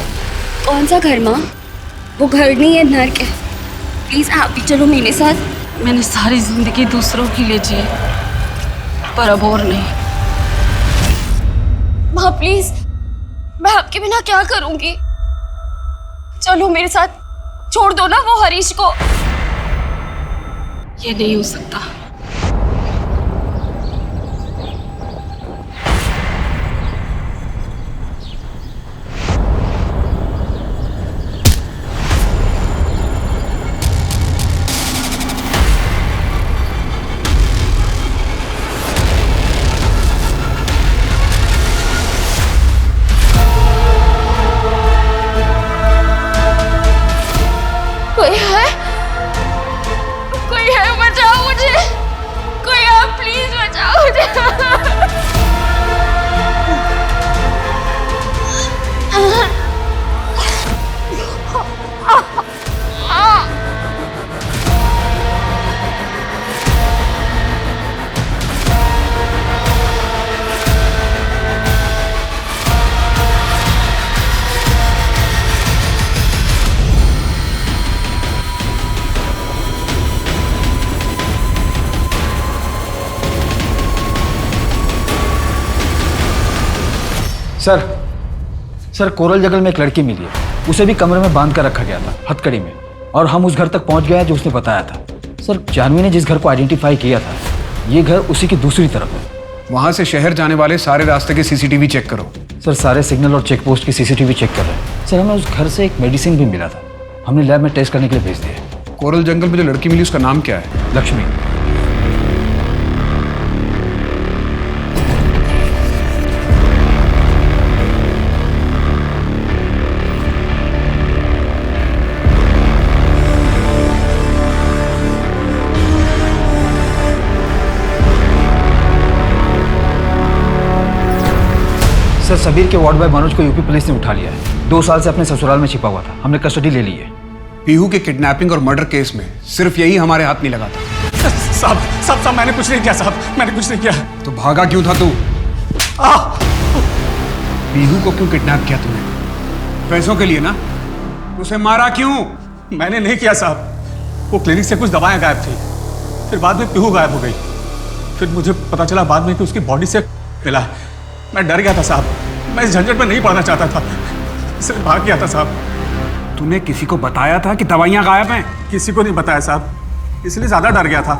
कौन सा घर माँ? वो घर नहीं है, नर्क है। प्लीज आप भी चलो मेरे साथ। मैंने सारी जिंदगी दूसरों के लिए जी, पर अब और नहीं। माँ प्लीज, मैं आपके बिना क्या करूंगी? चलो मेरे साथ, छोड़ दो ना वो हरीश को। ये नहीं हो सकता। कोई है? कोई है? बचाओ मुझे। कोई आप प्लीज बचाओ मुझे। सर कोरल जंगल में एक लड़की मिली है। उसे भी कमरे में बांध कर रखा गया था, हथकड़ी में। और हम उस घर तक पहुंच गए जो उसने बताया था। सर जानवी ने जिस घर को आइडेंटिफाई किया था, ये घर उसी की दूसरी तरफ है। वहां से शहर जाने वाले सारे रास्ते के सीसीटीवी चेक करो। सर सारे सिग्नल और चेक पोस्ट की सीसीटीवी चेक कर रहे हैं। सर हमें उस घर से एक मेडिसिन भी मिला था, हमने लैब में टेस्ट करने के लिए भेज दिया। कोरल जंगल में जो लड़की मिली उसका नाम क्या है? लक्ष्मी। सर सबीर के वार्ड बॉय मनोज को यूपी पुलिस ने उठा लिया है। 2 साल से अपने ससुराल में छिपा हुआ था, हमने कस्टडी ले ली है। पीहू के किडनैपिंग और मर्डर केस में सिर्फ यही हमारे हाथ नहीं लगा था। साहब मैंने कुछ नहीं किया साहब, मैंने कुछ नहीं किया। तो भागा क्यों था तू? पीहू को क्यों किडनैप किया तूने? पैसों के लिए ना? उसे मारा क्यों? मैंने नहीं किया साहब। वो क्लिनिक से कुछ दवाएं गायब थी, फिर बाद में पीहू गायब हो गई। फिर मुझे पता चला बाद में कि उसकी बॉडी से मिला। मैं डर गया था साहब, मैं इस झंझट में नहीं पड़ना चाहता था, इसलिए भाग गया था साहब। तूने किसी को बताया था कि दवाइयां गायब हैं? किसी को नहीं बताया साहब, इसलिए ज्यादा डर गया था।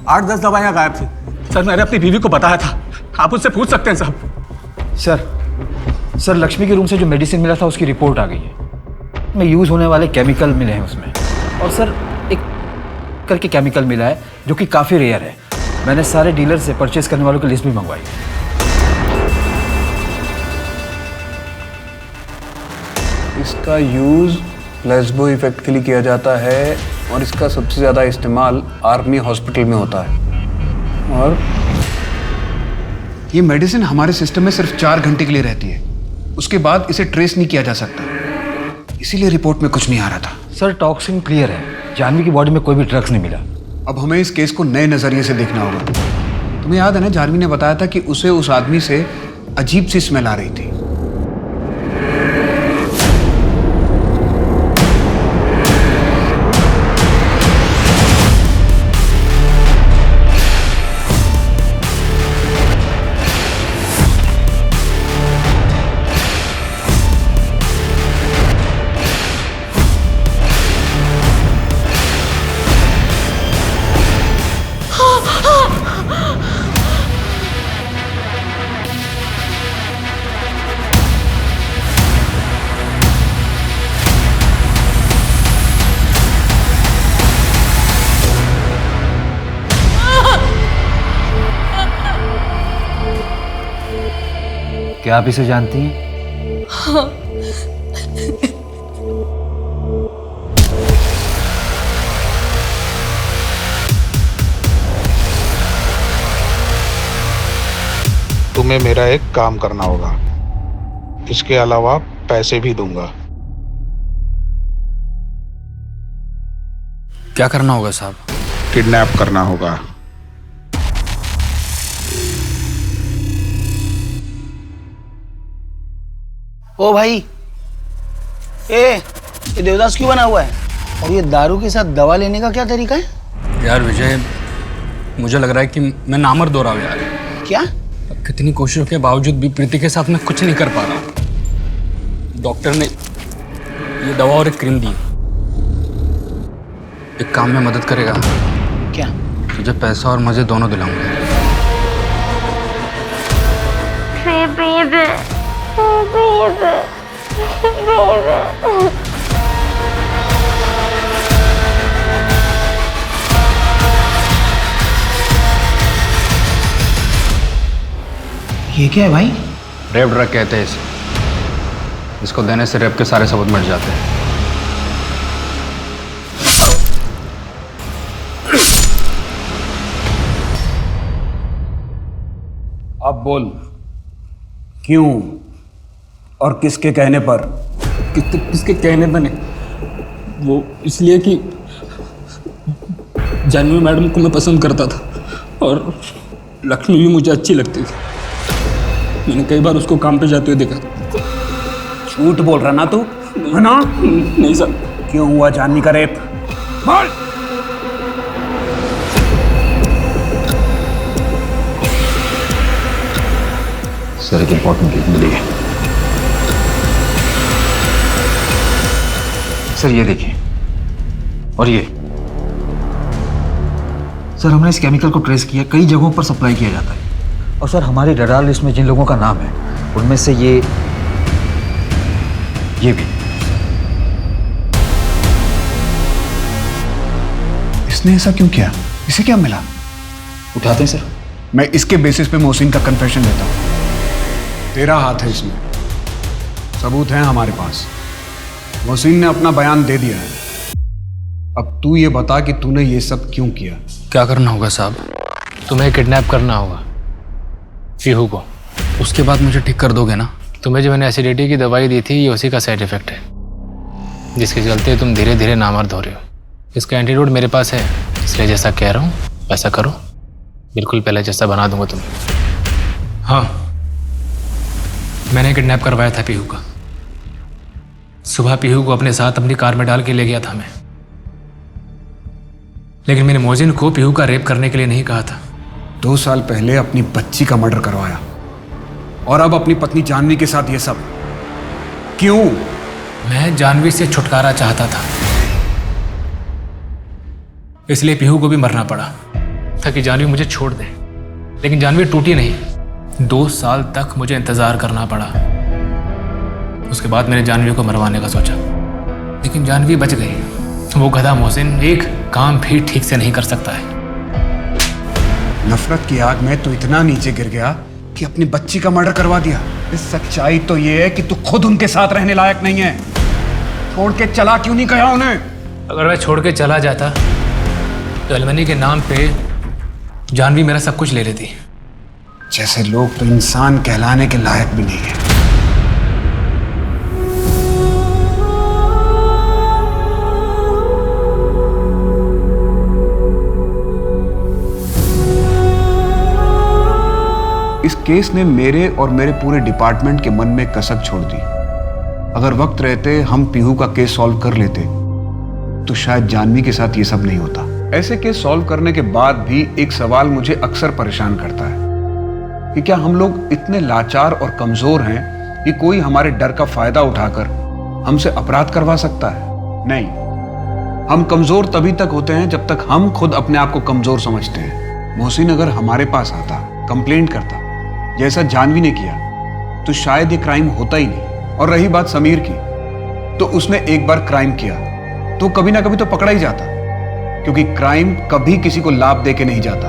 8-10 दवाइयां गायब थी। सर मैंने अपनी बीवी को बताया था, आप उससे पूछ सकते हैं साहब। सर लक्ष्मी के रूम से जो मेडिसिन मिला था उसकी रिपोर्ट आ गई है। में यूज होने वाले केमिकल मिले हैं उसमें। और सर एक करके केमिकल मिला है जो कि काफ़ी रेयर है। मैंने सारे डीलर से परचेज करने वालों की लिस्ट भी मंगवाई है। इसका यूज़ प्लेसबो इफेक्ट के लिए किया जाता है और इसका सबसे ज़्यादा इस्तेमाल आर्मी हॉस्पिटल में होता है। और ये मेडिसिन हमारे सिस्टम में सिर्फ 4 घंटे के लिए रहती है, उसके बाद इसे ट्रेस नहीं किया जा सकता, इसीलिए रिपोर्ट में कुछ नहीं आ रहा था। सर टॉक्सिन क्लियर है, जानवी की बॉडी में कोई भी ड्रग्स नहीं मिला। अब हमें इस केस को नए नज़रिए से देखना होगा। तुम्हें याद है ना, जानवी ने बताया था कि उसे उस आदमी से अजीब सी स्मेल आ रही थी। क्या आप इसे जानती हैं? हाँ। तुम्हें मेरा एक काम करना होगा, इसके अलावा पैसे भी दूंगा। क्या करना होगा साहब? किडनैप करना होगा। ओ भाई, ये देवदास क्यों बना हुआ है? और ये दारू के साथ दवा लेने का क्या तरीका है? यार विजय, मुझे लग रहा है कि मैं नामर्द हो रहा हूँ यार। क्या? अब कितनी कोशिशों के बावजूद भी प्रीति के साथ मैं कुछ नहीं कर पा रहा। डॉक्टर ने ये दवा और एक क्रीम दी। एक काम में मदद करेगा? क्या? तुझे पैसा और मजे दोनों दिलाऊंगा। ये क्या है भाई? रेप ड्रग कहते हैं इसे। इसको देने से रेप के सारे सबूत मिट जाते हैं। अब बोल, क्यों और किसके कहने पर? किसके कहने पर नहीं, वो इसलिए कि जानवी मैडम को मैं पसंद करता था और लक्ष्मी भी मुझे अच्छी लगती थी। मैंने कई बार उसको काम पे जाते हुए देखा। झूठ बोल रहा ना तू, है ना? नहीं सर। क्यों हुआ जानवी का रेप? बोल। सर, एक इंपॉर्टेंट लीड मिली है। सर ये देखिए, और ये सर, हमने इस केमिकल को ट्रेस किया, कई जगहों पर सप्लाई किया जाता है। और सर, हमारी रडार लिस्ट में जिन लोगों का नाम है उनमें से ये भी। इसने ऐसा क्यों किया? इसे क्या मिला? उठाते हैं सर। मैं इसके बेसिस पे मोहसिन का कन्फेशन देता हूं। तेरा हाथ है इसमें, सबूत हैं हमारे पास। मोहसिन ने अपना बयान दे दिया है। अब तू ये बता कि तूने ये सब क्यों किया? क्या करना होगा साहब? तुम्हें किडनैप करना होगा पीहू को। उसके बाद मुझे ठीक कर दोगे ना? तुम्हें जो मैंने एसिडिटी की दवाई दी थी, ये उसी का साइड इफेक्ट है, जिसके चलते तुम धीरे धीरे नामर्द हो रहे हो। इसका एंटीडोट मेरे पास है, इसलिए जैसा कह रहा हूँ वैसा करो। बिल्कुल पहले जैसा बना दूंगा तुम्हें। हाँ, मैंने किडनैप करवाया था पीहू का। सुबह पीहू को अपने साथ अपनी कार में डाल के ले गया था मैं, लेकिन मैंने मोहसिन को पीहू का रेप करने के लिए नहीं कहा था। 2 साल पहले अपनी बच्ची का मर्डर करवाया और अब अपनी पत्नी जानवी के साथ ये सब क्यों? मैं जानवी से छुटकारा चाहता था, इसलिए पीहू को भी मरना पड़ा ताकि जानवी मुझे छोड़ दे। लेकिन जानवी टूटी नहीं। 2 साल तक मुझे इंतजार करना पड़ा। उसके बाद मैंने जानवी को मरवाने का सोचा, लेकिन जानवी बच गई। वो गधा मोहसिन एक काम भी ठीक से नहीं कर सकता है। नफरत की आग में तू इतना नीचे गिर गया कि अपनी बच्ची का मर्डर करवा दिया। इस सच्चाई तो ये है कि तू खुद उनके साथ रहने लायक नहीं है। छोड़ के चला क्यों नहीं गया उन्हें? अगर मैं छोड़ के चला जाता तो एलमनी के नाम पे जानवी मेरा सब कुछ ले लेती। जैसे लोग तो इंसान कहलाने के लायक भी नहीं है। इस केस ने मेरे और मेरे पूरे डिपार्टमेंट के मन में कसक छोड़ दी। अगर वक्त रहते हम पीहू का केस सॉल्व कर लेते तो शायद जानवी के साथ ये सब नहीं होता। ऐसे केस सॉल्व करने के बाद भी एक सवाल मुझे अक्सर परेशान करता है कि क्या हम लोग इतने लाचार और कमजोर हैं कि कोई हमारे डर का फायदा उठाकर हमसे अपराध करवा सकता है? नहीं, हम कमजोर तभी तक होते हैं जब तक हम खुद अपने आप को कमजोर समझते हैं। मोहसिन अगर हमारे पास आता, कंप्लेंट करता जैसा जानवी ने किया, तो शायद ये क्राइम होता ही नहीं। और रही बात समीर की, तो उसने एक बार क्राइम किया तो कभी ना कभी तो पकड़ा ही जाता, क्योंकि क्राइम कभी किसी को लाभ दे के नहीं जाता।